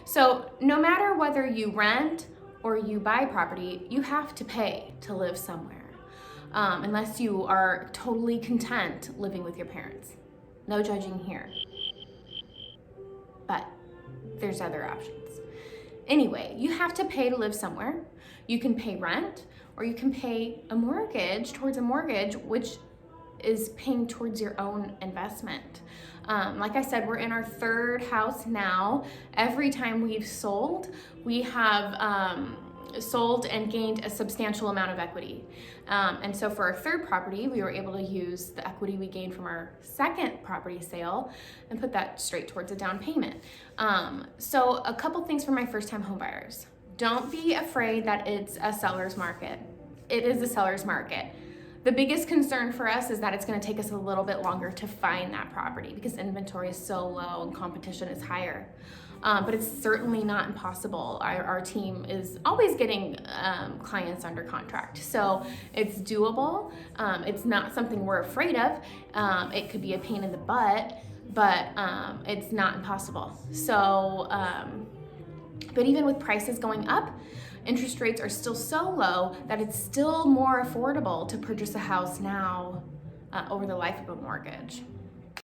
So no matter whether you rent or you buy property, you have to pay to live somewhere, unless you are totally content living with your parents. No judging here. But there's other options. Anyway, you have to pay to live somewhere. You can pay rent, or you can pay a mortgage towards a mortgage, which is paying towards your own investment. Like I said, we're in our third house now. Every time we've sold, we have sold and gained a substantial amount of equity. And so for our third property, we were able to use the equity we gained from our second property sale and put that straight towards a down payment. So a couple things for my first time home buyers. Don't be afraid that it's a seller's market. It is a seller's market. The biggest concern for us is that it's going to take us a little bit longer to find that property because inventory is so low and competition is higher. But it's certainly not impossible. Our team is always getting clients under contract. So it's doable. It's not something we're afraid of. It could be a pain in the butt, but it's not impossible. So, but even with prices going up, interest rates are still so low that it's still more affordable to purchase a house now over the life of a mortgage.